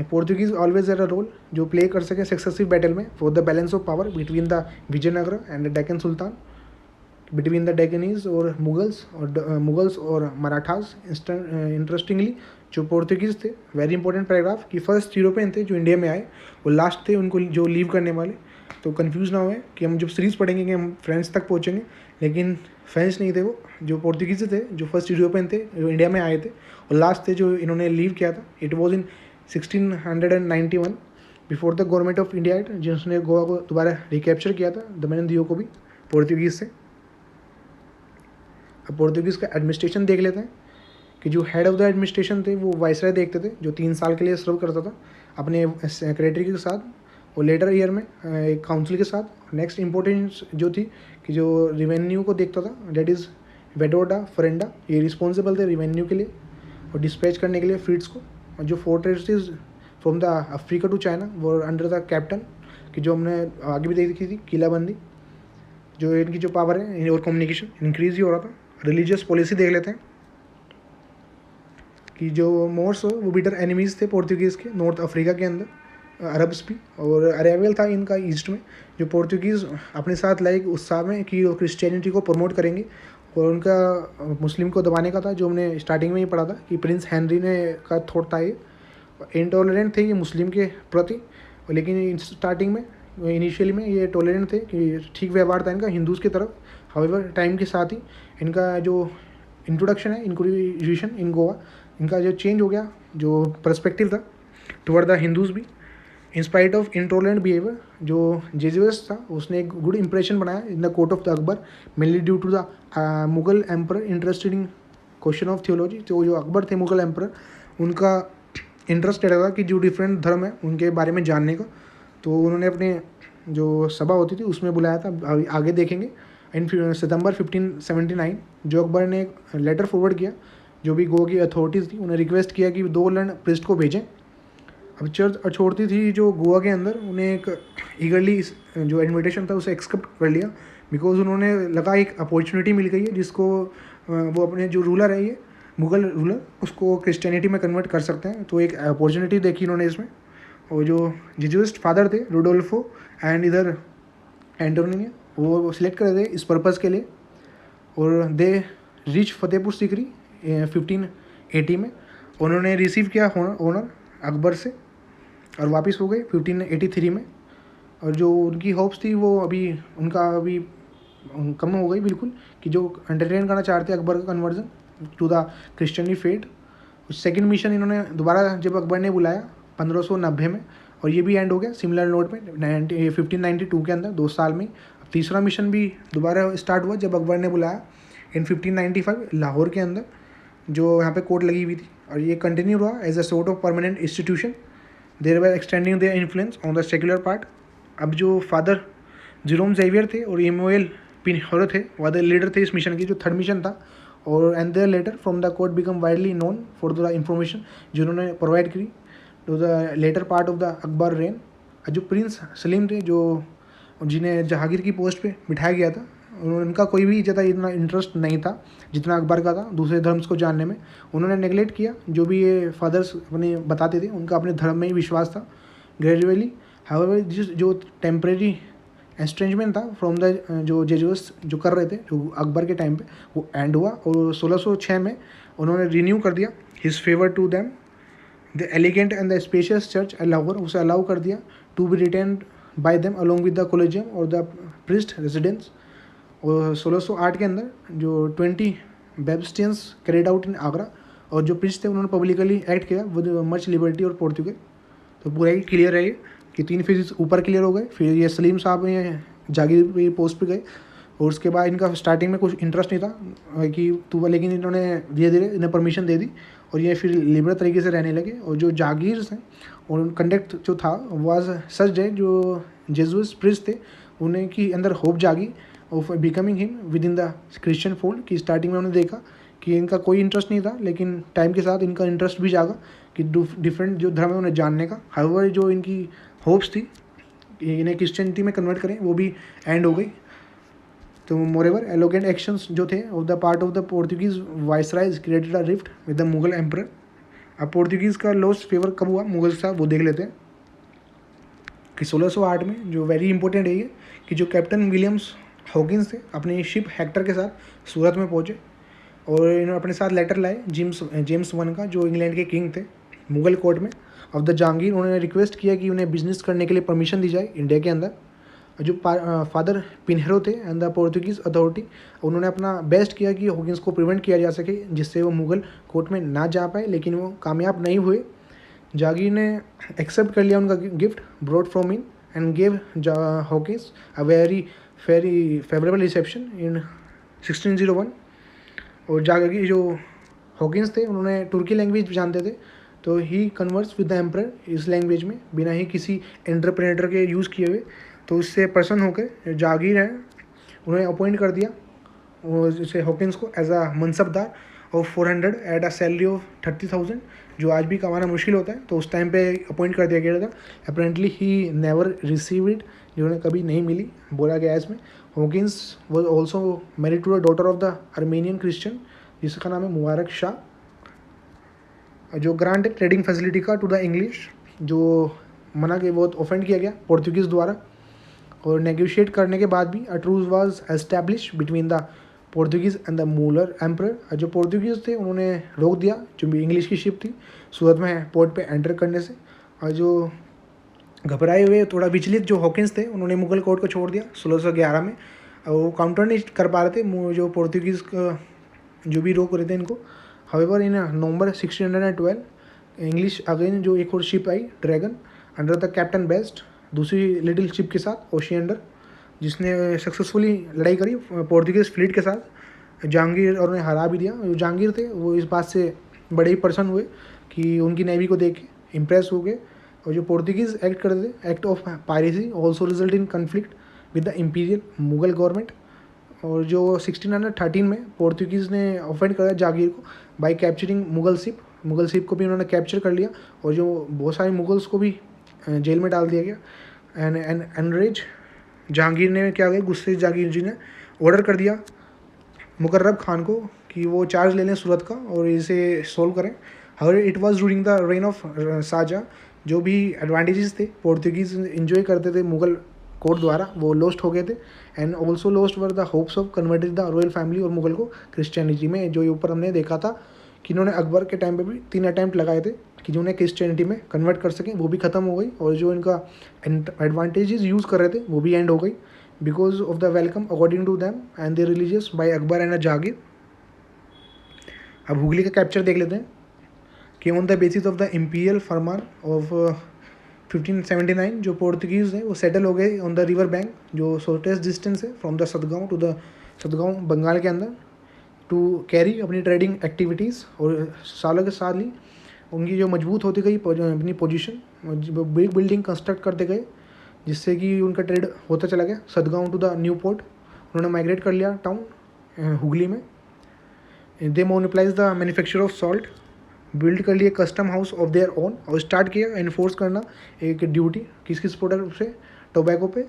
Portuguese always air a role जो प्ले कर सके सक्सेसिव बैटल में for the balance of power between the Vijayanagar and the Deccan sultan, between the Deccanis और मुगल्स और मराठास। इंटरेस्टिंगली जो पोर्तुगीज़ थे, वेरी इंपॉर्टेंट पैराग्राफ, कि फर्स्ट यूरोपियन थे जो इंडिया में आए, वो लास्ट थे उनको जो लीव करने वाले। तो कंफ्यूज ना हुए कि हम जब सीरीज़ पढ़ेंगे कि हम फ्रेंच तक पहुँचेंगे, लेकिन फ्रेंच नहीं थे वो, जो पोर्तुगीज़ थे जो फर्स्ट यूरोपियन थे जो इंडिया में आए थे, और लास्ट थे जो इन्होंने लीव किया था। It was in 1691 before the government of India act, जिसने गोवा को दोबारा रिकैप्चर किया था दमन दियो को भी पोर्तुगीज़ से। अब पोर्तुगीज़ का एडमिनिस्ट्रेशन देख लेते हैं कि जो हेड ऑफ द एडमिनिस्ट्रेशन थे वो वाइसराय देखते थे, जो 3 साल के लिए सर्व करता था अपने सेक्रेटरी के साथ, और लेटर ईयर में एक काउंसिल के साथ। नेक्स्ट इंपॉर्टेंस जो थी कि जो रिवेन्यू को देखता था, डेट इज़ वेडोडा फरेंडा, ये रिस्पॉन्सिबल थे रिवेन्यू के लिए और डिस्पैच करने के लिए फ्लीट्स को। और जो fortresses from the Africa to China वो अंडर द कैप्टन, कि जो हमने आगे भी देखी थी किलाबंदी, जो इनकी जो पावर है और कम्युनिकेशन इंक्रीज ही हो रहा था। रिलीजियस पॉलिसी देख लेते हैं कि जो मोर्स वो बिटर एनिमीज़ थे पोर्तुगीज़ के नॉर्थ अफ्रीका के अंदर, अरब्स भी, और अरेबियल था इनका ईस्ट में। जो पोर्तुगीज़ अपने साथ लाए उत्साह में कि वो क्रिश्चियनिटी को प्रमोट करेंगे, और उनका मुस्लिम को दबाने का था, जो हमने स्टार्टिंग में ही पढ़ा था कि प्रिंस हेनरी ने का थॉट था ये। इंटॉलरेंट थे ये मुस्लिम के प्रति, लेकिन स्टार्टिंग में इनिशियली में ये टॉलरेंट थे कि ठीक व्यवहार था इनका हिंदूज़ की तरफ। हाउएवर टाइम के साथ ही इनका जो इंट्रोडक्शन है इंक्लूजन इन गोवा, इनका जो चेंज हो गया, जो पर्सपेक्टिव था टुवर्ड द हिंदूज़ भी। In spite of intolerant behaviour, जो जेजुअस था उसने एक गुड इंप्रेशन बनाया in the court of the Akbar, mainly due to the Mughal emperor interested in question of theology. तो जो अकबर थे मुगल एम्पर, उनका इंटरेस्ट रहता था कि जो डिफरेंट धर्म है उनके बारे में जानने का। तो उन्होंने अपने जो सभा होती थी उसमें बुलाया था, आगे देखेंगे। इन सितंबर 1579 जो अकबर ने एक लेटर फॉरवर्ड किया, जो भी गोवा की अथॉरिटीज़ थी उन्हें रिक्वेस्ट किया कि 2 लर्न प्रिस्ट को भेजें। अब चर्च अथॉरिटी थी जो गोवा के अंदर, उन्हें एक ईगरली जो इन्विटेशन था उसे एक्सेप्ट कर लिया, बिकॉज उन्होंने लगा एक अपॉर्चुनिटी मिल गई है जिसको वो अपने जो रूलर है ये मुगल रूलर उसको क्रिश्चियनिटी में कन्वर्ट कर सकते हैं। तो एक अपॉर्चुनिटी देखी उन्होंने इसमें। और जो जेजुइस्ट फादर थे रुडोल्फो एंड इधर एंटोनियो, वो सिलेक्ट कर थे इस पर्पज़ के लिए, और दे रिच फतेहपुर सीकरी 1580 में। उन्होंने रिसीव किया ऑनर अकबर से और वापस हो गए 1583 में। और जो उनकी होप्स थी वो अभी उनका अभी कम हो गई बिल्कुल, कि जो एंटरटेन करना चाहते अकबर का conversion to the Christian faith. Second mission इन्होंने दोबारा जब अकबर ने बुलाया 1590 में, और ये भी एंड हो गया सिमिलर नोट में 1592 के अंदर 2 साल में। तीसरा मिशन भी दोबारा स्टार्ट हुआ जब अकबर ने बुलाया इन 1595 लाहौर के अंदर, जो यहाँ पे कोर्ट लगी हुई थी, और ये कंटिन्यू रहा as a sort of permanent institution. They were extending their influence on the secular part. अब जो फादर जेरोम जेवियर थे और इमोएल पिनहोरो थे वो द लीडर थे इस मिशन की, जो थर्ड मिशन था। और and their letter from the court become widely known for the information जिन्होंने प्रोवाइड करी to the latter part of the Akbar reign. जो प्रिंस सलीम थे जो जिन्हें जहांगीर की पोस्ट पे बिठाया गया था, उनका कोई भी ज़्यादा इतना इंटरेस्ट नहीं था जितना अकबर का था दूसरे धर्म्स को जानने में। उन्होंने नेगलेक्ट किया जो भी ये फादर्स अपने बताते थे, उनका अपने धर्म में ही विश्वास था। ग्रेजुअली हाउएवर जो टेम्परेरी एस्ट्रेंजमेंट था फ्रॉम द जो जेजुअस जो कर रहे थे जो अकबर के टाइम पे, वो एंड हुआ। और 1606 में उन्होंने रिन्यू कर दिया his favour to them the elegant and the spacious church Lahore, उसे अलाउ कर दिया to be retain by them along with the collegium और द प्रिस्ट रेजिडेंस। और 1608 के अंदर जो 20 baptisms carried out in Agra, और जो प्रिस्ट थे उन्होंने पब्लिकली एक्ट किया विद मच लिबर्टी और पोर्तुगल। तो पूरा ही क्लियर है ये कि 3 फेजेस ऊपर क्लियर हो गए। फिर ये सलीम साहब ये जागीर पे पोस्ट पे गए, और उसके बाद इनका स्टार्टिंग में कुछ इंटरेस्ट नहीं था कि तो, लेकिन इन्होंने धीरे धीरे इन्हें परमिशन दे दी और ये फिर लिबरल तरीके से रहने लगे। और जो जागीर हैं और कंडक्ट जो था वाज सच है, जो जेजुइट प्रिस्ट थे उन्हें की अंदर होप जागी of becoming him with in the Christian fold. कि स्टार्टिंग में उन्होंने देखा कि इनका कोई इंटरेस्ट नहीं था, लेकिन टाइम के साथ इनका इंटरेस्ट भी जागा कि डिफरेंट जो धर्म है उन्हें जानने का। हाउएवर जो इनकी होप्स थी इन्हें क्रिश्चियनिटी में कन्वर्ट करें वो भी एंड हो गई। तो मोरेवर एलोगेंट एक्शंस जो थे of the part of the Portuguese viceroys created a rift with the Mughal emperor. अब पोर्तुगीज़ का लॉस्ट फेवर कब हुआ मुगल के साथ वो देख लेते हैं कि 1608 में, जो वेरी इंपॉर्टेंट है ये, कि जो कैप्टन विलियम्स हॉकिंस थे अपनी शिप हेक्टर के साथ सूरत में पहुँचे और इन्होंने अपने साथ लेटर लाए जेम्स वन का, जो इंग्लैंड के किंग थे, मुगल कोर्ट में ऑफ द जहांगीर। उन्होंने रिक्वेस्ट किया कि उन्हें बिजनेस करने के लिए परमिशन दी जाए इंडिया के अंदर। जो फादर पिन्हेरो थे एंड द पोर्तुगीज़ अथॉरिटी, उन्होंने अपना बेस्ट किया कि हॉकिंस को प्रिवेंट किया जा सके जिससे वो मुगल कोर्ट में ना जा पाए, लेकिन वो कामयाब नहीं हुए। जहांगीर ने एक्सेप्ट कर लिया उनका गिफ्ट ब्रॉट फ्रॉम इन एंड gave Hawkins a very favourable reception in 1601। और जहांगीर जो हॉकिंस थे उन्होंने तुर्की लैंग्वेज जानते थे, तो ही कन्वर्स विद द एम्परर इस लैंग्वेज में बिना ही किसी इंटरप्रेटर के यूज़ किए हुए। तो इससे प्रसन्न होकर जहांगीर हैं उन्हें अपॉइंट कर दिया और जैसे हॉकिंस को as a mansabdar of 400 at a salary of 30,000, जो आज भी कमाना मुश्किल होता है, तो उस टाइम पे अपॉइंट कर दिया गया था। Apparently he never receive it, जो उन्हें कभी नहीं मिली, बोला गया है इसमें। Hawkins was also married to the daughter of the Armenian Christian जिसका नाम है मुबारक शाह, जो ग्रांट ट्रेडिंग फैसिलिटी का टू द इंग्लिश, जो मना के बहुत ऑफेंड किया गया पोर्तुगीज़ द्वारा। और नेगोशिएट करने के बाद भी a truce was establish between the Portuguese and the Mughal emperor. जो पोर्तुगीज़ थे उन्होंने रोक दिया जो भी इंग्लिश की शिप थी सूरत में पोर्ट पे एंटर करने से। और जो घबराए हुए थोड़ा विचलित जो हॉकिंस थे उन्होंने मुगल कोर्ट को छोड़ दिया 1611 में। और वो काउंटर नहीं कर पा रहे थे जो पोर्तुगीज़ जो भी रोक रहे थे इनको। हाउएवर इन नवंबर 1612 इंग्लिश अगेन जो एक और ship I dragon under the captain best, दूसरी लिटिल शिप के साथ ओशियंडर, जिसने सक्सेसफुली लड़ाई करी पोर्तुगीज़ फ्लीट के साथ जहांगीर और उन्हें हरा भी दिया। जो जहांगीर थे वो इस बात से बड़े ही प्रसन्न हुए कि उनकी नेवी को देख के इम्प्रेस हो गए। और जो पोर्तुगीज़ एक्ट करते थे act of piracy also result in conflict with the imperial Mughal government. और जो 1613 में पोर्तुगीज़ ने ऑफेंड करा जहांगीर को बाई कैप्चरिंग मुगल शिप को भी उन्होंने कैप्चर कर लिया और जो बहुत सारे मुगल्स को भी जेल में डाल दिया गया। एंड एनरेज जहांगीर ने क्या किया, गुस्से जहांगीर जी ने ऑर्डर कर दिया मुकर्रब खान को कि वो चार्ज ले लें सूरत का और इसे सोल्व करें। However it was during the reign of Shah Jahan, जो भी एडवांटेजेस थे पोर्तुगीज़ इंजॉय करते थे मुगल कोर्ट द्वारा वो लॉस्ट हो गए थे। And also lost were the hopes of converted the royal family और मुगल को क्रिश्चियनिटी में, जो ऊपर हमने देखा था कि इन्होंने अकबर के टाइम पे भी 3 अटैम्प्ट लगाए थे कि जो उन्हें क्रिश्चियनिटी में कन्वर्ट कर सकें, वो भी ख़त्म हो गई। और जो इनका एडवांटेजेस यूज़ कर रहे थे वो भी एंड हो गई because of the welcome according to them and the religious by Akbar and Jahangir. अब हुगली का कैप्चर देख लेते हैं कि on the basis of the imperial farman of 1579 जो पोर्तुगीज़ है वो सेटल हो गए ऑन द रिवर बैंक, जो शॉर्टेस्ट डिस्टेंस है फ्रॉम द सतगांव बंगाल के अंदर, टू कैरी अपनी ट्रेडिंग एक्टिविटीज़। और सालों के साथ ही उनकी जो मजबूत होती गई अपनी पोजीशन, बिग बिल्डिंग कंस्ट्रक्ट करते गए जिससे कि उनका ट्रेड होता चला गया Satgaon to the new port. उन्होंने माइग्रेट कर लिया टाउन हुगली में। They monopolise the manufacture of salt, build कर लिए custom house of their own और स्टार्ट किया इन्फोर्स करना एक ड्यूटी किस प्रोडक्ट से, टोबैको पे,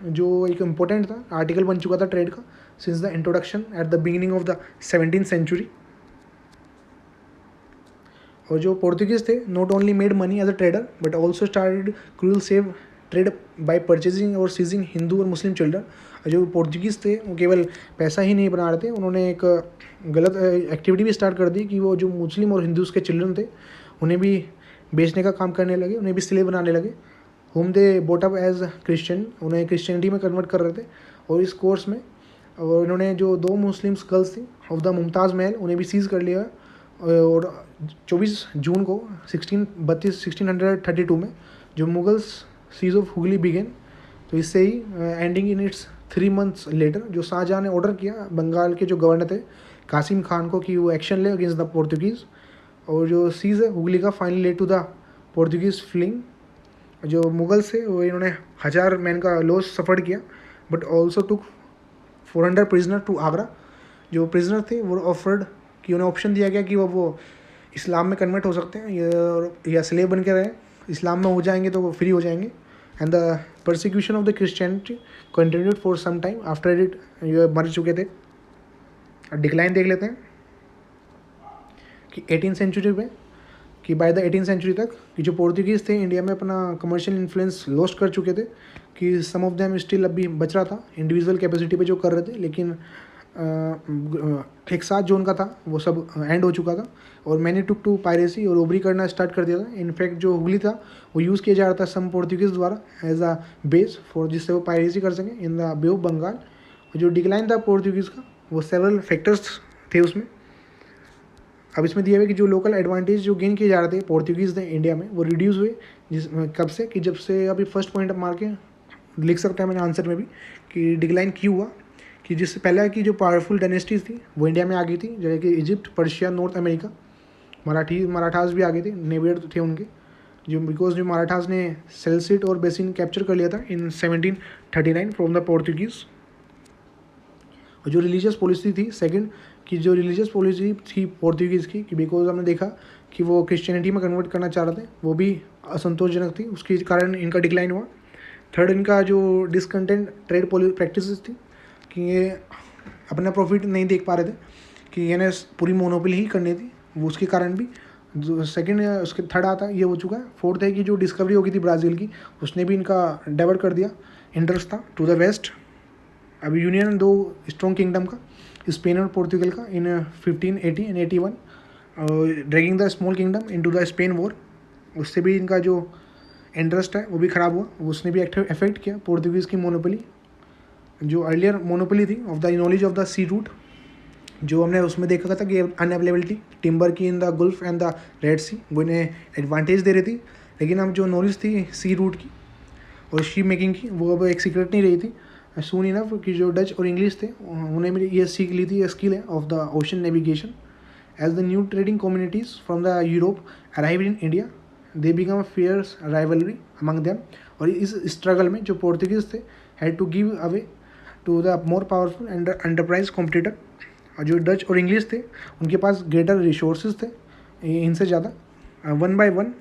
जो एक इम्पोर्टेंट था, आर्टिकल बन चुका था ट्रेड का since the introduction at the beginning of the 17th century. और जो पोर्तुगीज़ थे not only made money as a trader but also started cruel slave trade by purchasing और सीजिंग हिंदू और मुस्लिम चिल्ड्रन। जो पोर्तुगीज़ थे वो केवल पैसा ही नहीं बना रहे थे, उन्होंने एक गलत एक्टिविटी भी स्टार्ट कर दी कि वो जो मुस्लिम और हिंदूज़ के चिल्ड्रन थे उन्हें भी बेचने का काम करने लगे, उन्हें भी स्लेव बनाने लगे, whom they bought up as Christian, उन्हें क्रिश्चियनिटी में कन्वर्ट कर रहे थे। और इस कोर्स में और इन्होंने जो 2 मुस्लिम गर्ल्स थी ऑफ द मुमताज़ महल उन्हें भी सीज़ कर लिया। और 24 जून को 1632 में जो Mughals siege of Hugli began, तो इससे ही ending in its 3 months later जो शाहजहाँ ने ऑर्डर किया बंगाल के जो गवर्नर थे कासिम खान को कि वो एक्शन ले अगेंस्ट द पोर्तुगीज़। और जो सीज़ है हुगली का finally led to the Portuguese fling. जो मुगल्स थे वो इन्होंने 1000 मैन का लॉस सफ़र किया, but also took 400 prisoner to Agra. जो प्रिजनर थे वो ऑफर्ड कि उन्हें ऑप्शन दिया गया कि वो इस्लाम में कन्वर्ट हो सकते हैं या स्लेव बन के रहे, इस्लाम में हो जाएंगे तो वो फ्री हो जाएंगे। And the persecution of the Christianity continued for some time after it, ये मर चुके थे। डिक्लाइन देख लेते हैं कि 18th सेंचुरी में, कि बाय द 18th सेंचुरी तक कि जो पोर्तुगीज़ थे इंडिया में अपना कमर्शियल इन्फ्लुएंस लॉस्ट कर चुके थे, कि सम ऑफ देम स्टिल अभी बच रहा था इंडिविजुअल कैपेसिटी पे जो कर रहे थे, लेकिन एक साथ जो उनका था वो सब एंड हो चुका था। और मैंने टुक टू पायरेसी और ओबरी करना स्टार्ट कर दिया था। इनफैक्ट जो हुगली था वो यूज़ किया जा रहा था सम पोर्तुगीज़ द्वारा एज अ बेस फॉर, जिससे वो पायरेसी कर सकें in the Bay of Bengal. जो डिक्लाइन था पोर्तुगीज़ का वो सेवरल फैक्टर्स थे उसमें। अब इसमें दिया हुआ कि जो लोकल एडवांटेज जो गेन किए जा रहे थे पोर्तुगीज़ ने इंडिया में वो रिड्यूस हुए, जिस कब से, कि जब से, अभी फर्स्ट पॉइंट मार के लिख सकते हैं मैंने आंसर में भी कि डिक्लाइन क्यों हुआ, कि जिससे पहले की जो पावरफुल डायनेस्टीज़ थी वो इंडिया में आ गई थी, जैसे कि Egypt, Persia, north America. Marathas भी आ गए थे, नेवियर थे उनके, जो बिकॉज जो मराठास ने सेल्सिट और बेसिन कैप्चर कर लिया था इन 1739 फ्रॉम द पोर्तुगीज़। और जो रिलीजियस पॉलिसी थी सेकंड, कि जो रिलीजियस पॉलिसी थी पोर्तुगीज़ की, कि बिकॉज हमने देखा कि वो क्रिश्चियनिटी में कन्वर्ट करना चाह रहे थे, वो भी असंतोषजनक थी, उसके कारण इनका डिक्लाइन हुआ। थर्ड, इनका जो डिसकंटेंट ट्रेड प्रैक्टिसेस थी, कि ये अपना प्रॉफिट नहीं देख पा रहे थे, कि इन्हें पूरी मोनोपोली ही करनी थी, वो उसके कारण भी। जो सेकंड, उसके थर्ड आता है ये हो चुका है। फोर्थ है कि जो डिस्कवरी हो गई थी ब्राज़ील की, उसने भी इनका डाइवर्ट कर दिया इंटरेस्ट था टू द वेस्ट। अभी यूनियन दो स्ट्रॉन्ग किंगडम का, स्पेन और पोर्तुगल का, इन 1580 and 81, dragging the small kingdom into the Spain war, उससे भी इनका जो इंटरेस्ट है वो भी ख़राब हुआ, उसने भी इफेक्ट किया पोर्तुगीज़ की मोनोपोली। जो अर्लियर मोनोपोली थी of the knowledge of the sea route, जो हमने उसमें देखा था कि अनअवेलेबिलिटी टिम्बर की in the Gulf and the Red Sea, वो इन्हें एडवांटेज दे रही थी। लेकिन अब जो नॉलेज थी सी रूट की और शिप मेकिंग की, वो अब एक सीक्रेट नहीं रही थी। सून इनफ कि जो डच और इंग्लिश थे उन्हें भी ये सीख ली थी, ये स्किल है of the ocean navigation. As the new trading communities from the Europe arrive in India, they become fierce rivalry among them. और इस स्ट्रगल में जो पोर्तुगीज़ थे had to give away to the more powerful and enterprise competitor. और जो Dutch और English थे उनके पास ग्रेटर रिसोर्सेज थे इनसे ज़्यादा। वन बाय वन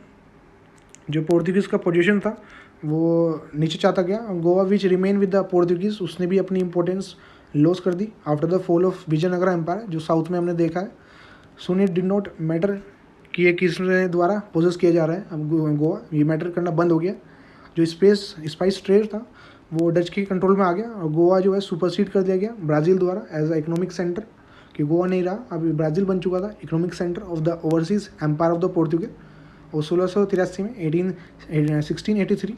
जो पोर्तुगीज़ का पोजीशन था वो नीचे चाहता गया। Goa which remain with the Portuguese, उसने भी अपनी इंपॉर्टेंस लॉस कर दी after the fall of Vijayanagara empire, जो साउथ में हमने देखा है। Soon it did not matter कि ये किस द्वारा पोजेस किया जा रहा है, अब गोवा ये मैटर करना बंद हो गया। जो स्पाइस ट्रेड था वो डच के कंट्रोल में आ गया और गोवा जो है सुपरसीड कर दिया गया ब्राज़ील द्वारा एज अ इकोनॉमिक सेंटर, कि गोवा नहीं रहा, अभी ब्राज़ील बन चुका था economic centre of the overseas empire of the Portugal. और 1683 में 1683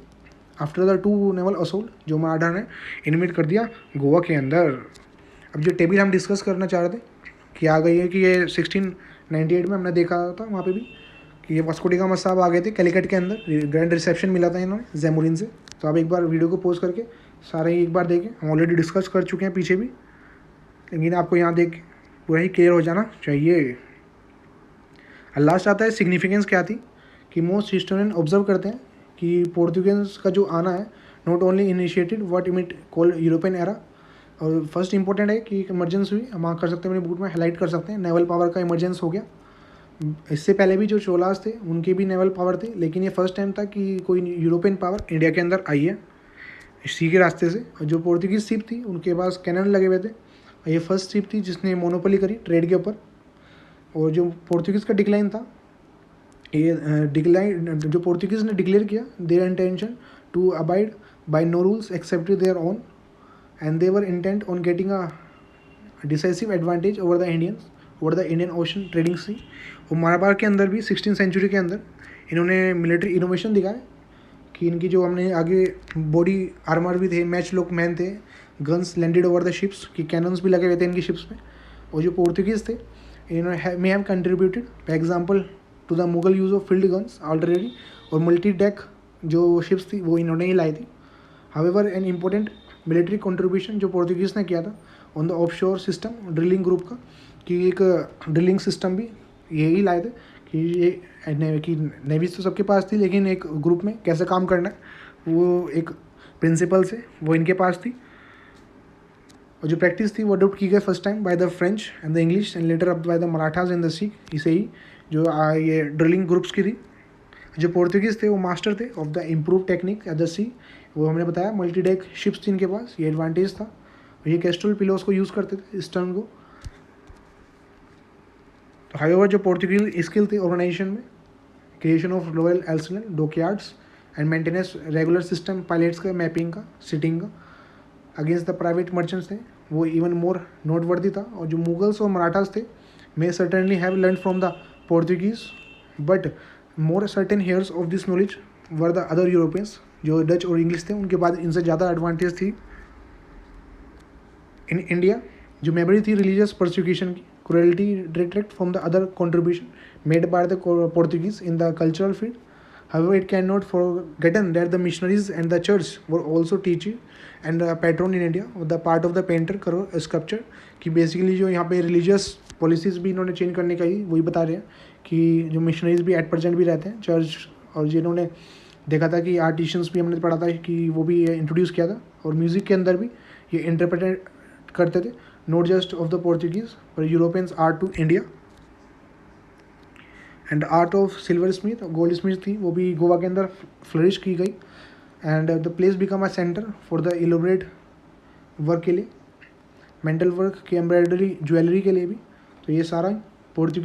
after the two naval assault, जो मराठा ने इन्वेट कर दिया गोवा के अंदर। अब जो टेबल हम डिस्कस करना चाह रहे थे कि आ गई है, कि ये 1698 में हमने देखा था वहाँ पे भी कि ये वास्को डी गामा साहब आ गए थे कैलिकट के अंदर, ग्रैंड रिसेप्शन मिला था इन्होंने जैमुरिन से। तो आप एक बार वीडियो को पोज करके सारे ही एक बार देखें, हम ऑलरेडी डिस्कस कर चुके हैं पीछे भी, लेकिन आपको यहाँ देख पूरा ही क्लियर हो जाना चाहिए। लास्ट आता है सिग्निफिकेंस क्या थी, कि मोस्ट हिस्टोरियन ऑब्जर्व करते हैं कि पोर्तुगीज का जो आना है not only initiated what it called European era. और फर्स्ट इंपॉर्टेंट है कि एक इमरजेंस हुई, हम वहाँ कर सकते हैं, अपने बुक में हाईलाइट कर सकते हैं, नेवल पावर का इमरजेंस हो गया। इससे पहले भी जो चोलास थे उनके भी नेवल पावर थे, लेकिन ये फर्स्ट टाइम था कि कोई यूरोपियन पावर इंडिया के अंदर आई है सी के रास्ते से। और जो पोर्तुगीज़ शिप थी उनके पास कैनन लगे हुए थे, ये फर्स्ट शिप थी जिसने मोनोपोली करी ट्रेड के ऊपर। और जो पोर्तुगीज़ का डिक्लाइन था, ये डिक्लाइन जो पोर्तुगीज़ ने डिक्लेयर किया their intention to abide by no rules except their own, and they were intent on getting a decisive advantage over the Indians, over the Indian Ocean trading sea. और मालाबार के अंदर भी 16th century के अंदर इन्होंने military innovation दिखाया, कि इनकी जो हमने आगे बॉडी आर्मर भी थे, मैच लोक मैन थे, guns landed over the ships, की कैनन्स भी लगे हुए थे इनकी शिप्स में। और जो पोर्तुगीज़ थे इन्होंने may have contributed for example to the Mughal use of field guns already, और मल्टी डेक जो शिप्स थी वो इन्होंने ही लाई थी। However an important military contribution जो पोर्तुगीज़ ने किया था on the offshore system drilling group का, कि एक ड्रिलिंग सिस्टम भी यही लाए थे, कि ये कि नेवीज तो सबके पास थी, लेकिन एक ग्रुप में कैसे काम करना है वो एक प्रिंसिपल से वो इनके पास थी। और जो प्रैक्टिस थी वो अडोप्ट की गई first time by the French and the English and later up by the Marathas and the Sikh. इसे ही जो ये ड्रिलिंग ग्रुप्स की थी। जो पोर्तुगीज़ थे वो मास्टर थे of the improve technique at the sea. वो हमने बताया मल्टी डेक शिप्स थी इनके पास, ये एडवांटेज था। ये कैस्ट्रल पिलोस को यूज़ करते थे इस टर्न को। तो हाईओवर जो पोर्तुगीज स्किल थे ऑर्गेनाइजेशन में, creation of royal arsenal dockyards and maintenance regular system pilots का, मैपिंग का, सिटिंग का अगेंस्ट द प्राइवेट मर्चेंट्स थे, वो इवन मोर नोटवर्दी था। और जो मुगल्स और मराठास थे may certainly have learn from the Portuguese, but more certain heirs of this knowledge were the other Europeans. जो डच और इंग्लिश थे उनके बाद इनसे ज़्यादा एडवांटेज थी। इन इंडिया जो मेमोरी थी रिलीजियस परसिक्यूशन की, cruelty detract from the other contribution made by the Portuguese in the cultural field. However, it cannot forgotten that the missionaries and the church were also teaching and patron in India the part of the painter करो sculpture कि basically जो यहाँ पे religious policies भी इन्होंने change करने का ही वही बता रहे हैं कि जो मिशनरीज भी एट प्रेजेंट भी रहते हैं चर्च, और जिन्होंने देखा था कि आर्टिशियंस भी हमने पढ़ा था कि वो भी इंट्रोड्यूस किया था। और म्यूज़िक के अंदर भी ये इंटरप्रेट करते थे, not just of the Portuguese पर Europeans art to India. And art of silversmith और गोल्ड स्मिथ थी वो भी गोवा के अंदर फ्लरिश की गई। And the place become a centre for the elaborate work के लिए, मेंटल वर्क की, एम्ब्रॉयडरी, ज्वेलरी के लिए भी। तो ये सारा पोर्चुगीज